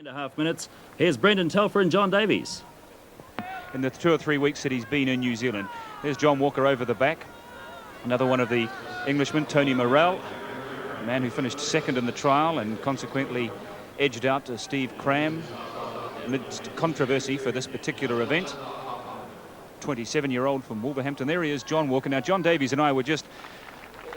3.5 minutes. Here's Brendan Telfer and John Davies. In the 2 or 3 weeks that he's been in New Zealand. There's John Walker over the back. Another one of the Englishmen, Tony Morrell, a man who finished second in the trial and consequently edged out to Steve Cram amidst controversy for this particular event. 27-year-old from Wolverhampton. There he is, John Walker. Now, John Davies and I were just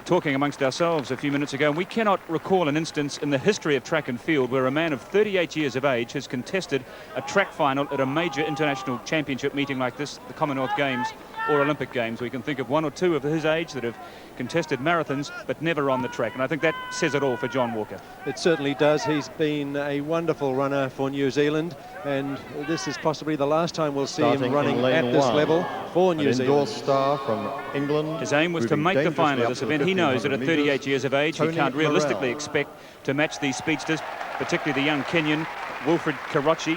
talking amongst ourselves a few minutes ago, and we cannot recall an instance in the history of track and field where a man of 38 years of age has contested a track final at a major international championship meeting like this, the Commonwealth Games or Olympic Games. We can think of one or two of his age that have contested marathons but never on the track, and I think that says it all for John Walker. It certainly does. He's been a wonderful runner for New Zealand, and this is possibly the last time we'll see him running at this level for New Zealand. Indoor star from England. His aim was to make the final of this event. He knows that at 38 years of age he can't realistically expect to match these speedsters, particularly the young Kenyan Wilfred Kirochi,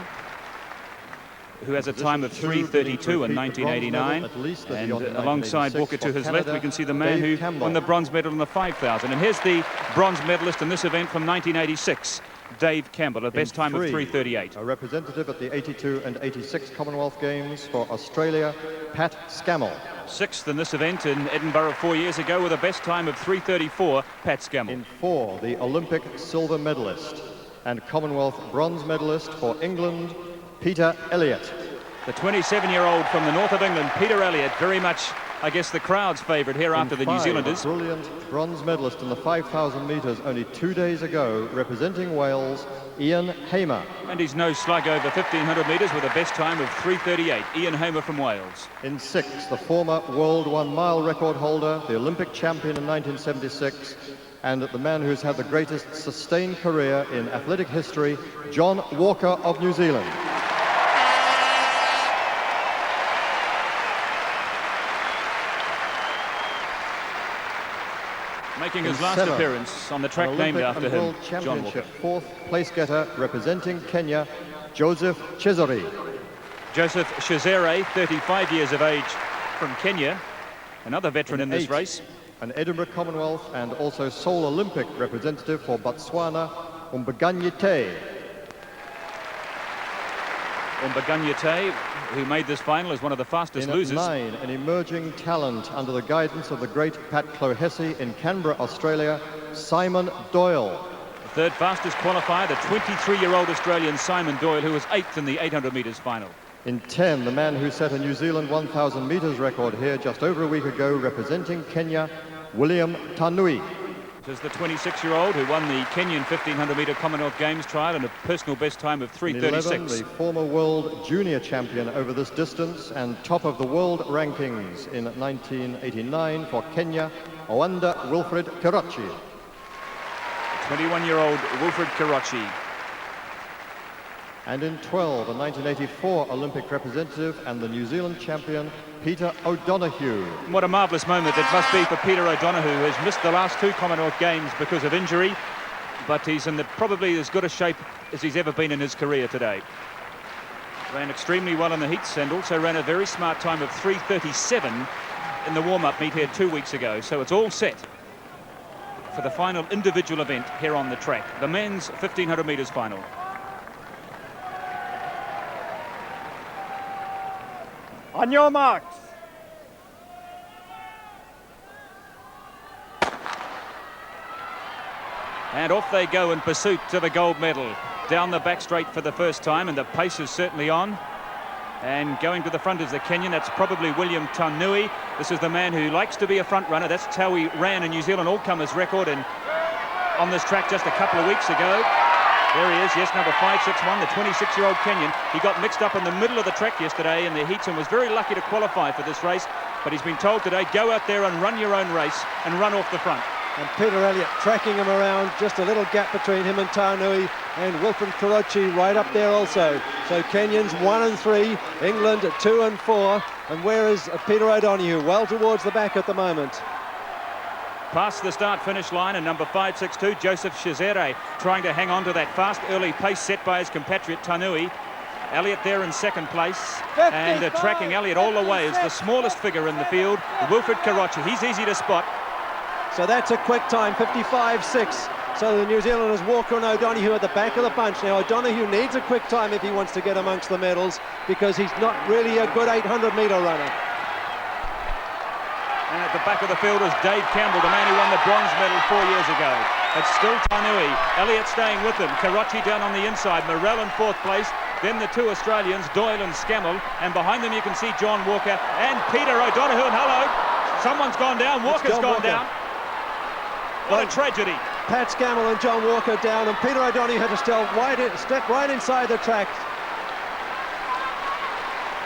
who has a time of 3:32 in 1989, and alongside Walker to his left we can see the man who won the bronze medal in the 5,000, and here's the bronze medalist in this event from 1986, Dave Campbell, a best time of 3:38. A representative at the 82 and 86 Commonwealth Games for Australia, Pat Scammell. Sixth in this event in Edinburgh 4 years ago with a best time of 3:34, Pat Scammell. In four, the Olympic silver medalist and Commonwealth bronze medalist for England, Peter Elliott. The 27-year-old from the north of England, Peter Elliott, very much, I guess, the crowd's favourite here after the New Zealanders. A brilliant bronze medalist in the 5,000 metres only 2 days ago, representing Wales, Ian Hamer. And he's no slug over 1,500 metres with a best time of 3:38, Ian Hamer from Wales. In six, the former World 1 mile record holder, the Olympic champion in 1976, and the man who's had the greatest sustained career in athletic history, John Walker of New Zealand. Making his last appearance on the track named after him, John Walker. Fourth place getter representing Kenya, Joseph Chizere. Joseph Chizere, 35 years of age from Kenya, another veteran in this race. An Edinburgh Commonwealth and also Seoul Olympic representative for Botswana, Umbaganyete. Umbaganyete, who made this final as one of the fastest losers. Nine, an emerging talent under the guidance of the great Pat Clohessy in Canberra, Australia, Simon Doyle. The third fastest qualifier, the 23-year-old Australian Simon Doyle, who was 8th in the 800 metres final. In 10, the man who set a New Zealand 1,000 metres record here just over a week ago, representing Kenya, William Tanui. This is the 26-year-old who won the Kenyan 1,500 metre Commonwealth Games trial and a personal best time of 3:36. The former world junior champion over this distance and top of the world rankings in 1989 for Kenya, Owanda Wilfred Kirochi. 21-year-old Wilfred Kirochi. And in 12, a 1984 Olympic representative and the New Zealand champion, Peter O'Donoghue. What a marvellous moment it must be for Peter O'Donoghue, who has missed the last 2 Commonwealth Games because of injury, but he's in probably as good a shape as he's ever been in his career today. Ran extremely well in the heats and also ran a very smart time of 3:37 in the warm-up meet here 2 weeks ago. So it's all set for the final individual event here on the track, the men's 1,500 metres final. On your marks. And off they go in pursuit to the gold medal. Down the back straight for the first time, and the pace is certainly on. And going to the front is the Kenyan, that's probably William Tanui. This is the man who likes to be a front runner. That's how he ran in New Zealand all-comers record and on this track just a couple of weeks ago. There he is, yes, number 561, the 26-year-old Kenyan. He got mixed up in the middle of the track yesterday in the heats and was very lucky to qualify for this race. But he's been told today, go out there and run your own race and run off the front. And Peter Elliott tracking him around, just a little gap between him and Tanui, and Wilfred Kirochi right up there also. So Kenyans 1 and 3, England at 2 and 4. And where is Peter O'Donoghue? Well towards the back at the moment. Past the start-finish line, and number 562, Joseph Chizere, trying to hang on to that fast early pace set by his compatriot Tanui. Elliott there in second place, and tracking Elliott all the way is the smallest figure in the field, Wilfred Kirochi. He's easy to spot. So that's a quick time, 55.6. So the New Zealanders, Walker and O'Donoghue at the back of the bunch. Now O'Donoghue needs a quick time if he wants to get amongst the medals, because he's not really a good 800-metre runner. And at the back of the field is Dave Campbell, the man who won the bronze medal 4 years ago. It's still Tainui. Elliott staying with him. Kirochi down on the inside. Morrell in 4th place. Then the 2 Australians, Doyle and Scammell. And behind them you can see John Walker and Peter O'Donoghue. And hello, someone's gone down. Walker's gone down. What a tragedy. Pat Scammell and John Walker down, and Peter O'Donoghue had to step right inside the track.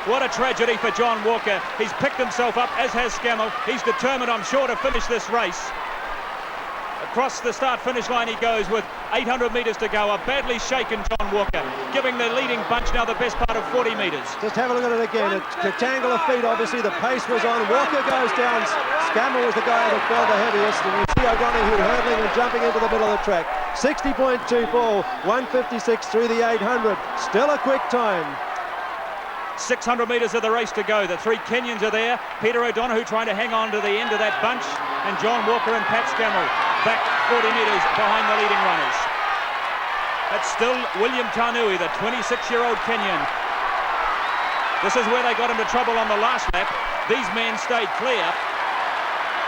What a tragedy for John Walker. He's picked himself up, as has Scammell. He's determined, I'm sure, to finish this race. Across the start-finish line he goes with 800 metres to go. A badly shaken John Walker, giving the leading bunch now the best part of 40 metres. Just have a look at it again. A tangle of feet, obviously. The pace was on. Walker goes down. Scammell was the guy that fell the heaviest. And you see O'Donoghue hurdling and jumping into the middle of the track. 60.24, 156 through the 800. Still a quick time. 600 metres of the race to go. The 3 Kenyans are there. Peter O'Donoghue trying to hang on to the end of that bunch. And John Walker and Pat Scammell back 40 metres behind the leading runners. It's still William Tainui, the 26-year-old Kenyan. This is where they got into trouble on the last lap. These men stayed clear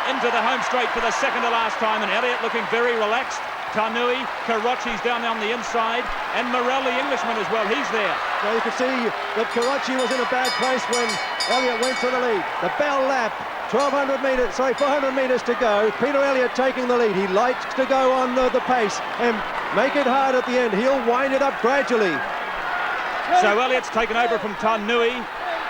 into the home straight for the second to last time, and Elliott looking very relaxed. Tainui, Kirochi's down on the inside, and Morrell, the Englishman, as well. He's there. Now you can see that Kirochi was in a bad place when Elliott went for the lead. The bell lap, 400 metres to go. Peter Elliott taking the lead. He likes to go on the pace and make it hard at the end. He'll wind it up gradually. So Elliott's taken over from Tainui.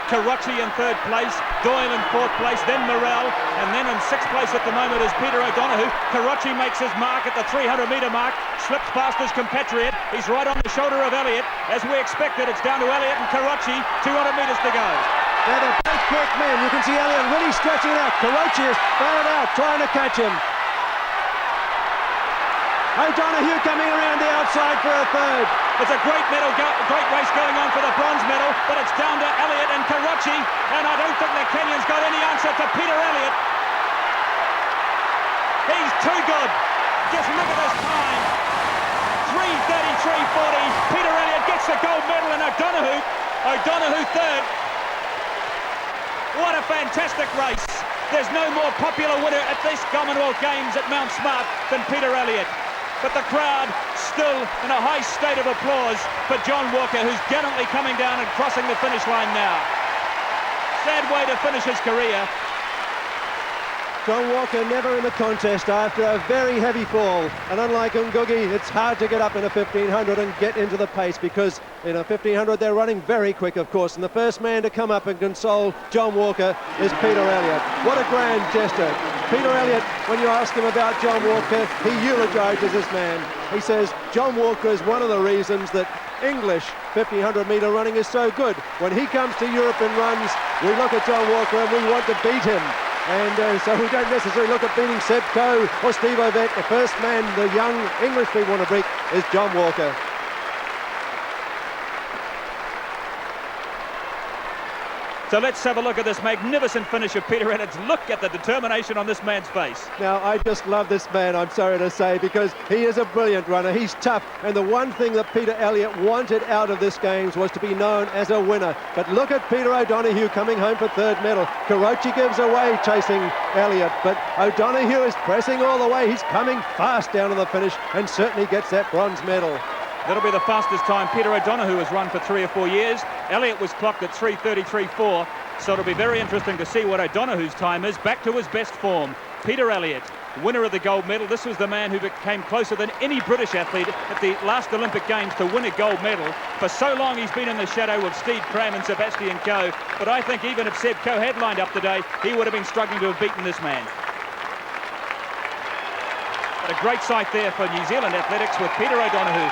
Kirochi in 3rd place, Doyle in 4th place, then Morrell, and then in 6th place at the moment is Peter O'Donoghue. Kirochi makes his mark at the 300-metre mark, slips past his compatriot. He's right on the shoulder of Elliott. As we expected, it's down to Elliott and Kirochi, 200 metres to go. Now they're both quick men. You can see Elliott really stretching it out. Kirochi is fired out, trying to catch him. O'Donoghue coming around the outside for a 3rd. It's a great great race going on for the bronze medal, but it's down to Elliott and Kirochi, and I don't think the Kenyans got any answer to Peter Elliott. He's too good. Just look at this time. 3:33.40. Peter Elliott gets the gold medal, and O'Donoghue 3rd. What a fantastic race. There's no more popular winner at this Commonwealth Games at Mount Smart than Peter Elliott. But the crowd still in a high state of applause for John Walker, who's gallantly coming down and crossing the finish line now. Sad way to finish his career. John Walker never in the contest after a very heavy fall. And unlike Ngugi, it's hard to get up in a 1500 and get into the pace, because in a 1500 they're running very quick, of course. And the first man to come up and console John Walker is Peter Elliott. What a grand gesture. Peter Elliott, when you ask him about John Walker, he eulogises this man. He says John Walker is one of the reasons that English 1500-metre running is so good. When he comes to Europe and runs, we look at John Walker and we want to beat him. And so we don't necessarily look at beating Seb Coe or Steve Ovett. The first man the young English people want to beat is John Walker. So let's have a look at this magnificent finish of Peter Elliott. Look at the determination on this man's face. Now, I just love this man, I'm sorry to say, because he is a brilliant runner. He's tough, and the one thing that Peter Elliott wanted out of this Games was to be known as a winner. But look at Peter O'Donoghue coming home for 3rd medal. Kirochi gives away chasing Elliott, but O'Donoghue is pressing all the way. He's coming fast down to the finish and certainly gets that bronze medal. That'll be the fastest time Peter O'Donoghue has run for 3 or 4 years. Elliott was clocked at 3:33.4, so it'll be very interesting to see what O'Donoghue's time is. Back to his best form. Peter Elliott, winner of the gold medal. This was the man who became closer than any British athlete at the last Olympic Games to win a gold medal. For so long he's been in the shadow of Steve Cram and Sebastian Coe, but I think even if Seb Coe had lined up today, he would have been struggling to have beaten this man. But a great sight there for New Zealand athletics with Peter O'Donoghue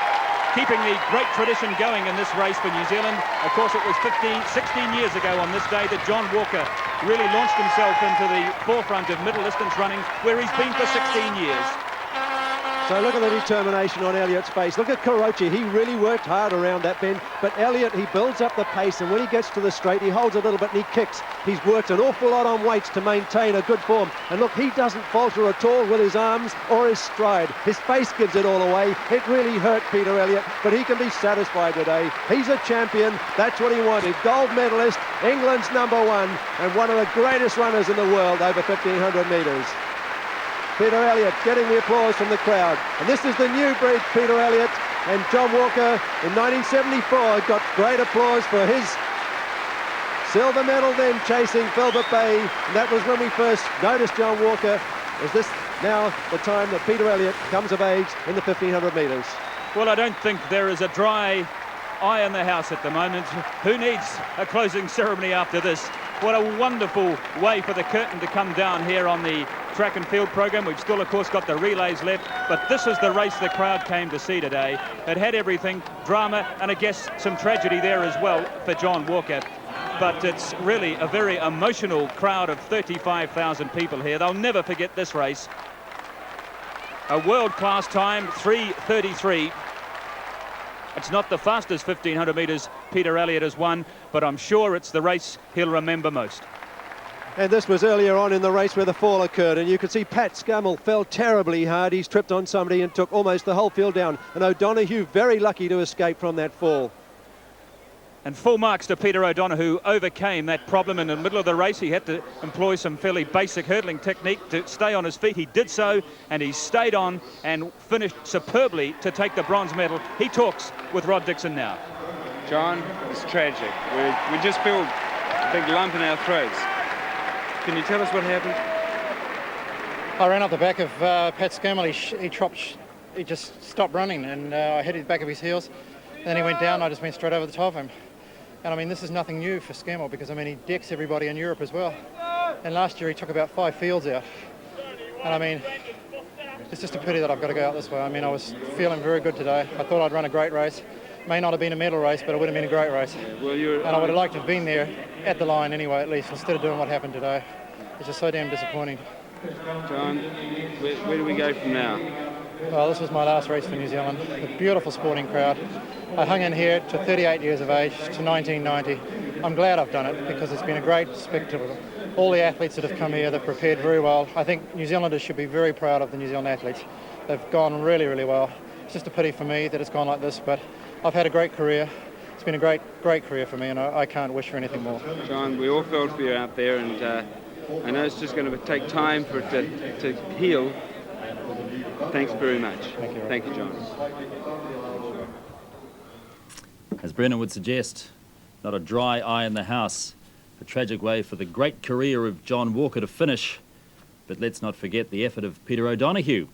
keeping the great tradition going in this race for New Zealand. Of course, it was 16 years ago on this day that John Walker really launched himself into the forefront of middle distance running, where he's been for 16 years. So look at the determination on Elliott's face. Look at Kirochi. He really worked hard around that bend. But Elliott, he builds up the pace, and when he gets to the straight, he holds a little bit and he kicks. He's worked an awful lot on weights to maintain a good form. And look, he doesn't falter at all with his arms or his stride. His face gives it all away. It really hurt Peter Elliott, but he can be satisfied today. He's a champion. That's what he wanted. Gold medalist, England's #1, and one of the greatest runners in the world over 1,500 metres. Peter Elliott getting the applause from the crowd. And this is the new breed, Peter Elliott. And John Walker in 1974 got great applause for his silver medal then, chasing Filbert Bay. And that was when we first noticed John Walker. Is this now the time that Peter Elliott comes of age in the 1,500 metres? Well, I don't think there is a dry eye in the house at the moment. Who needs a closing ceremony after this? What a wonderful way for the curtain to come down here on the track and field program. We've still, of course, got the relays left, but this is the race the crowd came to see today. It had everything, drama, and I guess some tragedy there as well for John Walker. But it's really a very emotional crowd of 35,000 people here. They'll never forget this race. A world-class time, 3:33. It's not the fastest 1,500 metres Peter Elliott has won, but I'm sure it's the race he'll remember most. And this was earlier on in the race where the fall occurred, and you can see Pat Scummel fell terribly hard. He's tripped on somebody and took almost the whole field down. And O'Donoghue very lucky to escape from that fall. And full marks to Peter O'Donoghue, who overcame that problem in the middle of the race. He had to employ some fairly basic hurdling technique to stay on his feet. He did so, and he stayed on and finished superbly to take the bronze medal. He talks with Rod Dixon now. John, it's tragic. We just feel a big lump in our throats. Can you tell us what happened? I ran up the back of Pat Scummel. He just stopped running, and I hit the back of his heels. Then he went down, I just went straight over the top of him. And I mean, this is nothing new for Scummel, because I mean, he decks everybody in Europe as well. And last year he took about 5 fields out. And I mean, it's just a pity that I've got to go out this way. I mean, I was feeling very good today. I thought I'd run a great race. May not have been a medal race, but it would have been a great race. Yeah, well, and I would have liked to have been there at the line anyway, at least, instead of doing what happened today. It's just so damn disappointing. John, where do we go from now? Well, this was my last race for New Zealand. A beautiful sporting crowd. I hung in here to 38 years of age, to 1990. I'm glad I've done it, because it's been a great spectacle. All the athletes that have come here, they've prepared very well. I think New Zealanders should be very proud of the New Zealand athletes. They've gone really, really well. It's just a pity for me that it's gone like this, but I've had a great career. It's been a great, great career for me, and I can't wish for anything more. John, we all felt for you out there, and I know it's just going to take time for it to heal. Thanks very much. Thank you. Thank you, John. As Brennan would suggest, not a dry eye in the house. A tragic way for the great career of John Walker to finish. But let's not forget the effort of Peter O'Donoghue,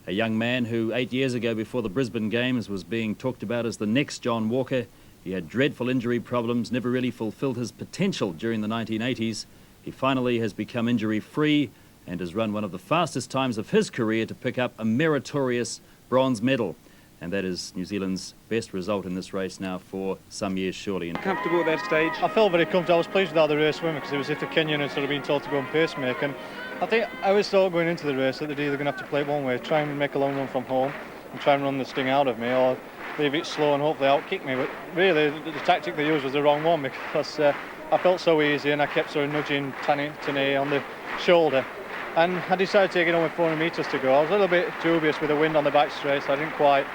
a young man who 8 years ago, before the Brisbane Games, was being talked about as the next John Walker. He had dreadful injury problems, never really fulfilled his potential during the 1980s. He finally has become injury-free and has run one of the fastest times of his career to pick up a meritorious bronze medal. And that is New Zealand's best result in this race now for some years, surely. Comfortable at that stage? I felt very comfortable. I was pleased with how the race went, because it was if the Kenyan had sort of been told to go and pacemaker. And I think I was thought going into the race that they're either going to have to play it one way, try and make a long run from home and try and run the sting out of me, or leave it slow and hopefully outkick me. But really, the tactic they used was the wrong one, because I felt so easy and I kept sort of nudging Tanay on the shoulder. And I decided to take it on with 400 metres to go. I was a little bit dubious with the wind on the back straight, so I didn't quite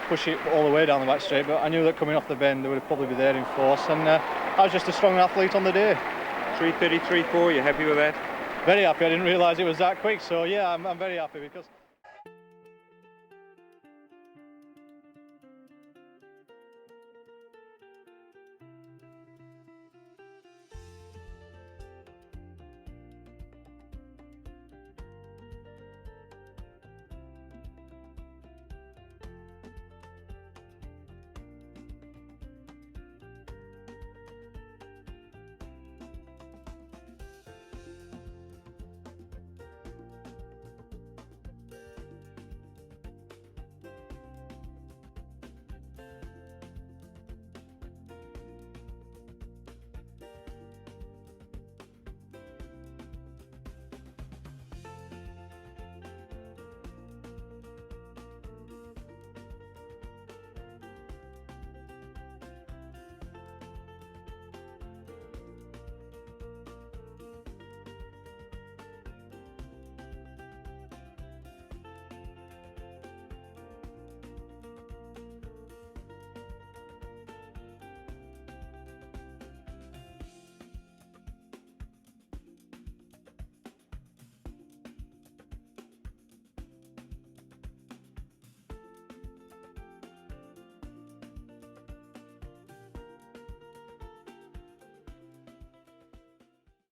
push it all the way down the back straight, but I knew that coming off the bend they would probably be there in force, and I was just a strong athlete on the day. 3:33.4, you happy with that? Very happy. I didn't realise it was that quick, so yeah, I'm very happy, because